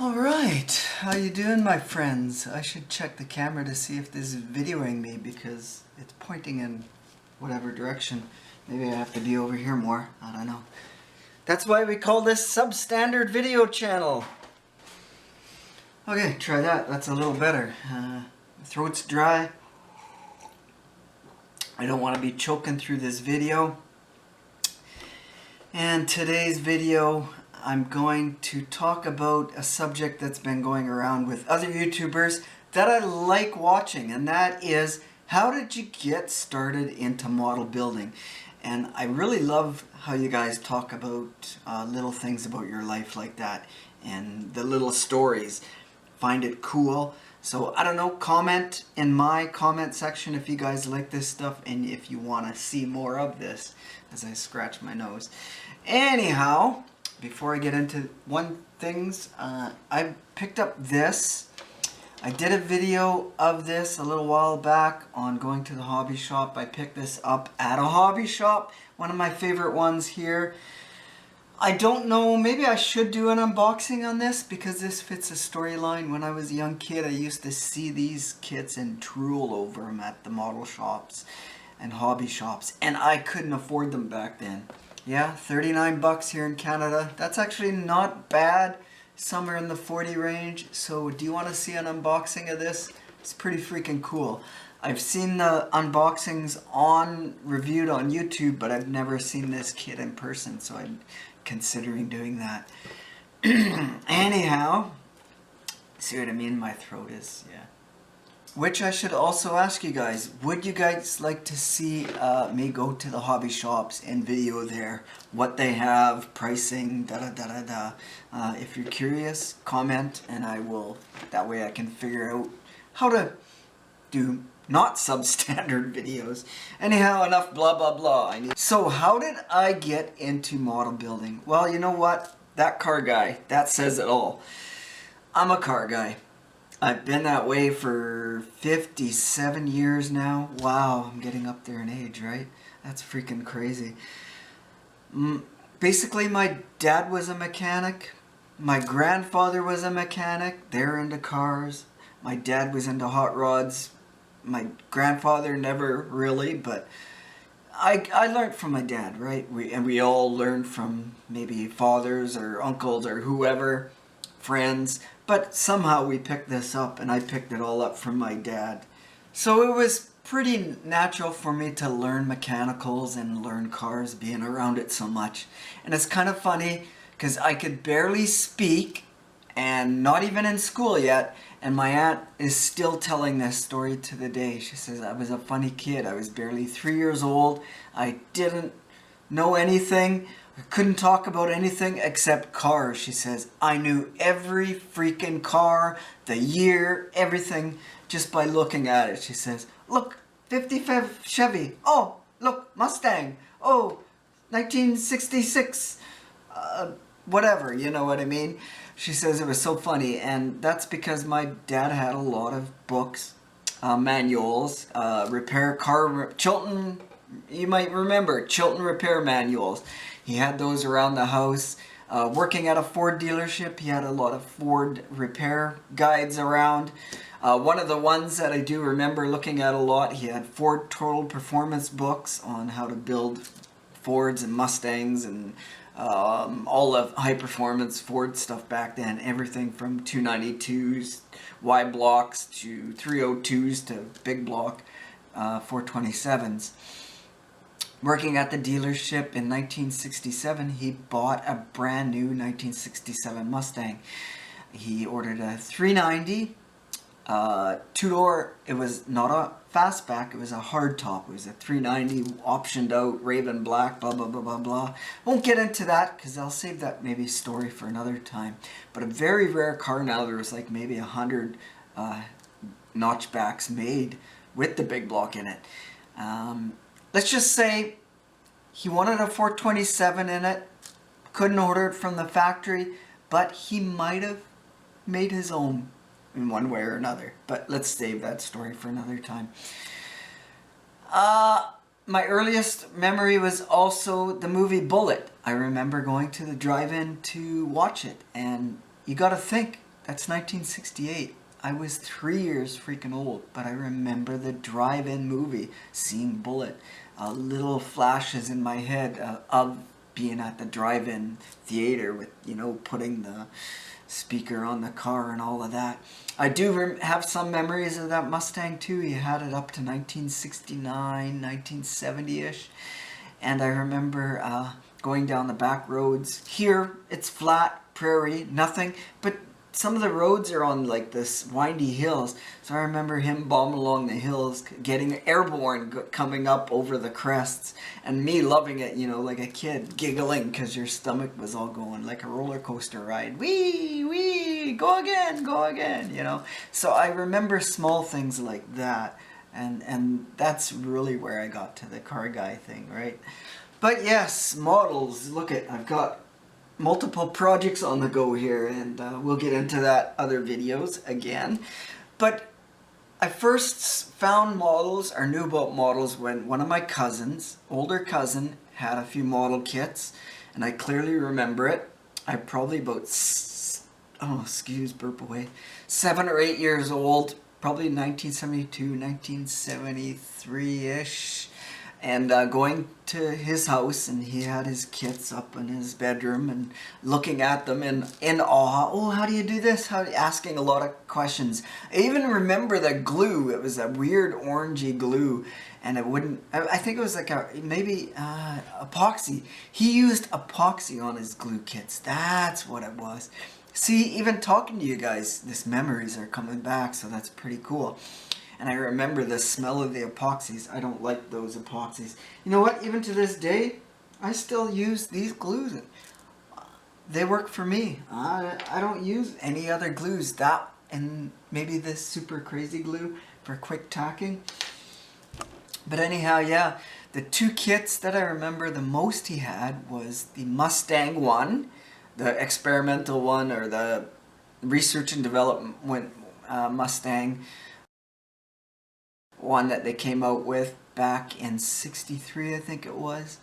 Alright, how you doing my friends? I should check the camera to see if this is videoing me because it's pointing in whatever direction. Maybe I have to be over here more, I don't know. That's why we call this substandard video channel. Okay, try that, that's a little better. My throat's dry. I don't want to be choking through this video. And today's video, I'm going to talk about a subject that's been going around with other YouTubers that I like watching, and that is, how did you get started into model building? And I really love how you guys talk about little things about your life like that, and the little stories. Find it cool. So I don't know, comment in my comment section if you guys like this stuff and if you want to see more of this as I scratch my nose. Anyhow, before I get into things, I picked up this. I did a video of this a little while back on going to the hobby shop. I picked this up at a hobby shop, one of my favorite ones here. I don't know, maybe I should do an unboxing on this because this fits a storyline. When I was a young kid, I used to see these kits and drool over them at the model shops and hobby shops, and I couldn't afford them back then. Yeah, 39 bucks here in Canada. That's actually not bad. Somewhere in the 40 range. So do you want to see an unboxing of this? It's pretty freaking cool. I've seen the unboxings reviewed on YouTube, but I've never seen this kit in person, so I'm considering doing that. Anyhow, see what I mean? My throat is, yeah. Which I should also ask you guys, would you guys like to see me go to the hobby shops and video there, what they have, pricing, da-da-da-da-da. If you're curious, comment, and I will, that way I can figure out how to do not substandard videos. Anyhow, enough blah blah blah. So how did I get into model building? Well, you know what? That car guy, that says it all. I'm a car guy. I've been that way for 57 years now. Wow, I'm getting up there in age, right? That's freaking crazy. Basically, my dad was a mechanic. My grandfather was a mechanic. They're into cars. My dad was into hot rods. My grandfather never really, but I learned from my dad, right? We all learned from maybe fathers or uncles or whoever, friends. But somehow we picked this up, and I picked it all up from my dad. So it was pretty natural for me to learn mechanicals and learn cars, being around it so much. And it's kind of funny, because I could barely speak, and not even in school yet, and my aunt is still telling this story to the day. She says, I was a funny kid. I was barely 3 years old. I didn't know anything. I couldn't talk about anything except cars, she says. I knew every freaking car, the year, everything, just by looking at it. She says, look, 55 Chevy. Oh, look, Mustang. Oh, 1966. Whatever, you know what I mean? She says it was so funny, and that's because my dad had a lot of books, manuals, Chilton, you might remember, Chilton repair manuals. He had those around the house. Working at a Ford dealership, he had a lot of Ford repair guides around. One of the ones that I do remember looking at a lot, he had Ford Total Performance books on how to build Fords and Mustangs and all of high-performance Ford stuff back then. Everything from 292s, Y blocks to 302s to big block 427s. Working at the dealership in 1967, he bought a brand new 1967 Mustang. He ordered a 390, two-door. It was not a fastback, it was a hardtop. It was a 390 optioned out, Raven Black, blah, blah, blah, blah, blah. Won't get into that because I'll save that maybe story for another time. But a very rare car now. There was like maybe 100 notchbacks made with the big block in it. Let's just say he wanted a 427 in it, couldn't order it from the factory, but he might have made his own in one way or another. But let's save that story for another time. My earliest memory was also the movie Bullitt. I remember going to the drive-in to watch it, and you got to think, That's 1968. I was 3 years freaking old, but I remember the drive-in movie, seeing Bullitt. Little flashes in my head of being at the drive-in theater with, you know, putting the speaker on the car and all of that. I do have some memories of that Mustang too. He had it up to 1969, 1970-ish. And I remember going down the back roads. Here, it's flat, prairie, nothing. But some of the roads are on like this windy hills. So I remember him bombing along the hills, getting airborne, coming up over the crests. And me loving it, you know, like a kid, giggling because your stomach was all going like a roller coaster ride. Wee, wee, go again, you know. So I remember small things like that. And that's really where I got to the car guy thing, right? But yes, models. Look at, I've got multiple projects on the go here, and we'll get into that other videos again. But I first found models, or knew about models, when one of my cousins, older cousin, had a few model kits, and I clearly remember it. I'm probably about, burp away, 7 or 8 years old, probably 1972, 1973-ish. And going to his house, and he had his kits up in his bedroom, and looking at them in awe. Oh, how do you do this? Asking a lot of questions. I even remember the glue. It was a weird orangey glue, and it wouldn't. I think it was like maybe epoxy. He used epoxy on his glue kits. That's what it was. See, even talking to you guys, these memories are coming back, so that's pretty cool. And I remember the smell of the epoxies. I don't like those epoxies. You know what? Even to this day, I still use these glues. They work for me. I don't use any other glues. That and maybe this super crazy glue for quick tacking. But anyhow, yeah. The two kits that I remember the most he had was the Mustang one, the experimental one, or the research and development Mustang one that they came out with back in '63, I think it was,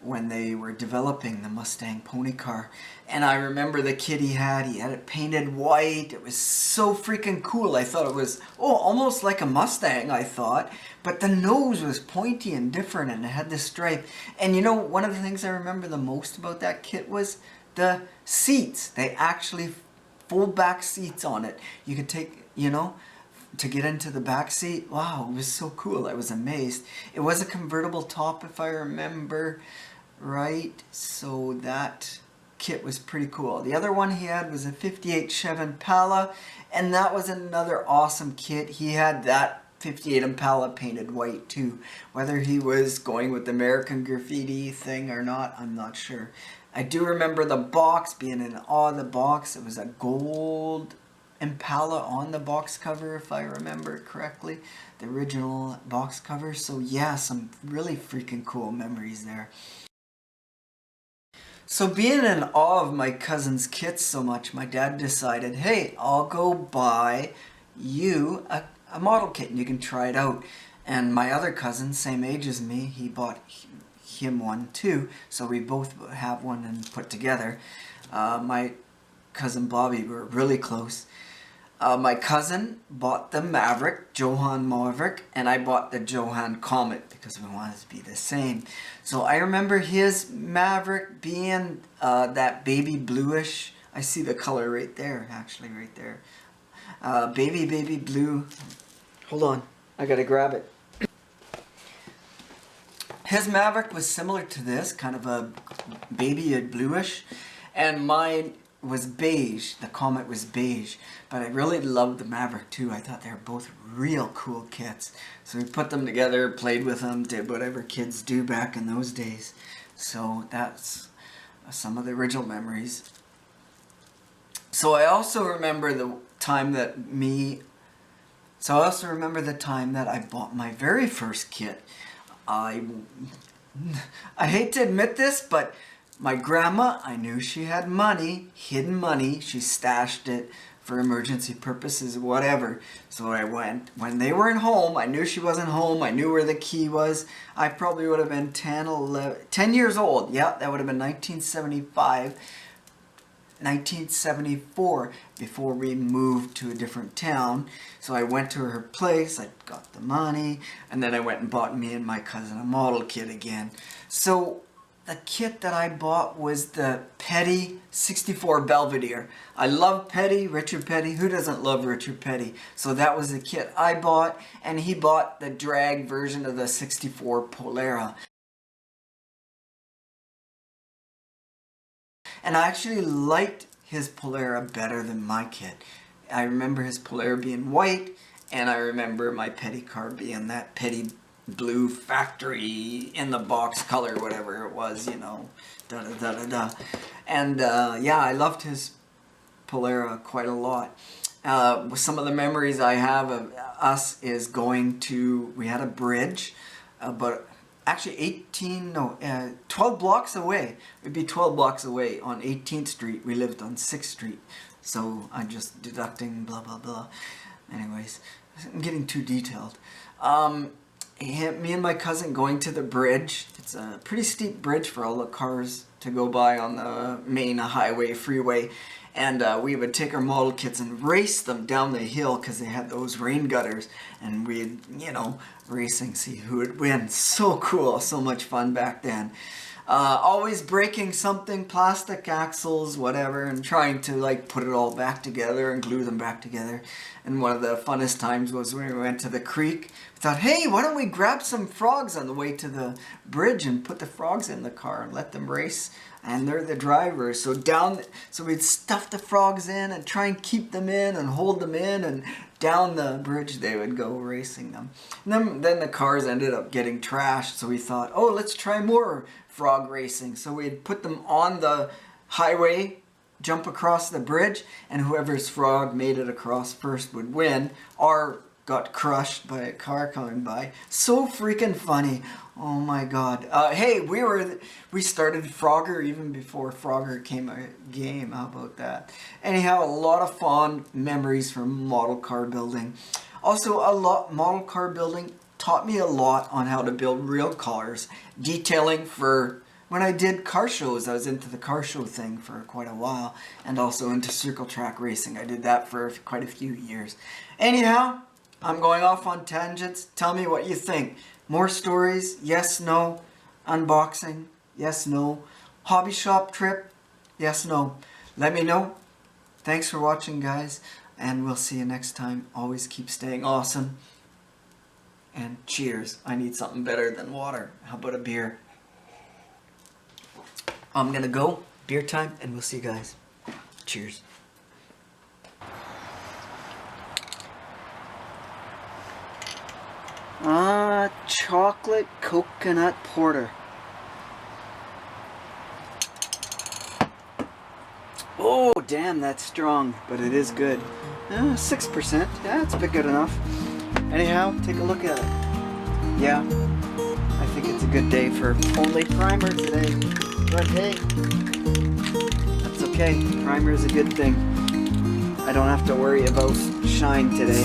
when they were developing the Mustang pony car. And I remember the kit he had it painted white. It was so freaking cool. I thought it was, almost like a Mustang, I thought. But the nose was pointy and different, and it had the stripe. And you know, one of the things I remember the most about that kit was the seats. They actually fold back seats on it. You could take, you know, to get into the back seat. Wow, it was so cool. I was amazed. It was a convertible top, if I remember right, so that kit was pretty cool. The other one he had was a 58 Chevy Impala, and that was another awesome kit. He had that 58 Impala painted white too. Whether he was going with the American Graffiti thing or not, I'm not sure. I do remember the box, being in awe of the box. It was a gold Impala on the box cover, if I remember correctly, the original box cover. So yeah, some really freaking cool memories there. So being in awe of my cousin's kits so much, my dad decided, hey, I'll go buy you a model kit and you can try it out. And my other cousin, same age as me, he bought him one too, so we both have one and put together. My cousin Bobby, we were really close. My cousin bought the Maverick, Johan Maverick, and I bought the Johan Comet because we wanted to be the same. So I remember his Maverick being that baby bluish. I see the color right there, actually, right there. Baby blue. Hold on, I gotta grab it. His Maverick was similar to this, kind of a baby bluish, and mine was beige. The Comet was beige, but I really loved the Maverick too. I thought they were both real cool kits. So we put them together, played with them, did whatever kids do back in those days. So that's some of the original memories. So I also remember the time that I bought my very first kit. I hate to admit this, but my grandma, I knew she had money, hidden money. She stashed it for emergency purposes, whatever. So I went. When they weren't home, I knew she wasn't home. I knew where the key was. I probably would have been 10 years old. Yeah, that would have been 1975. 1974, before we moved to a different town. So I went to her place, I got the money, and then I went and bought me and my cousin a model kit again. So the kit that I bought was the Petty 64 Belvedere. I love Petty, Richard Petty. Who doesn't love Richard Petty? So that was the kit I bought, and he bought the drag version of the 64 Polara. And I actually liked his Polara better than my kit. I remember his Polara being white, and I remember my Petty car being that Petty blue factory in the box color, whatever it was, you know, da-da-da-da-da. And yeah, I loved his Polara quite a lot. Some of the memories I have of us is going to, we had a bridge, but actually 12 blocks away. It'd be 12 blocks away on 18th Street. We lived on 6th Street. So I'm just deducting blah, blah, blah. Anyways, I'm getting too detailed. Me and my cousin going to the bridge. It's a pretty steep bridge for all the cars to go by on the main highway, freeway. And we would take our model kits and race them down the hill because they had those rain gutters. And we'd, you know, racing, see who would win. So cool, so much fun back then. Always breaking something, plastic axles, whatever, and trying to like put it all back together and glue them back together. And one of the funnest times was when we went to the creek. We thought, hey, why don't we grab some frogs on the way to the bridge and put the frogs in the car and let them race? And they're the drivers. So we'd stuff the frogs in and try and keep them in and hold them in, and down the bridge they would go racing them. And then the cars ended up getting trashed, so we thought, oh, let's try more frog racing. So we'd put them on the highway, jump across the bridge, and whoever's frog made it across first would win, or got crushed by a car coming by. So freaking funny. Oh my god. Hey, we started Frogger even before Frogger came a game. How about that? Anyhow, a lot of fond memories from model car building. Also, model car building taught me a lot on how to build real cars. Detailing for when I did car shows. I was into the car show thing for quite a while, and also into circle track racing. I did that for quite a few years. Anyhow, I'm going off on tangents. Tell me what you think. More stories? Yes, no. Unboxing? Yes, no. Hobby shop trip? Yes, no. Let me know. Thanks for watching, guys, and we'll see you next time. Always keep staying awesome. And cheers. I need something better than water. How about a beer? I'm gonna go. Beer time, and we'll see you guys. Cheers. Chocolate coconut porter. Oh, damn, that's strong, but it is good. 6%. Yeah, it's a bit good enough. Anyhow, take a look at it. Yeah, I think it's a good day for only primer today. But hey, that's okay. Primer is a good thing. I don't have to worry about shine today.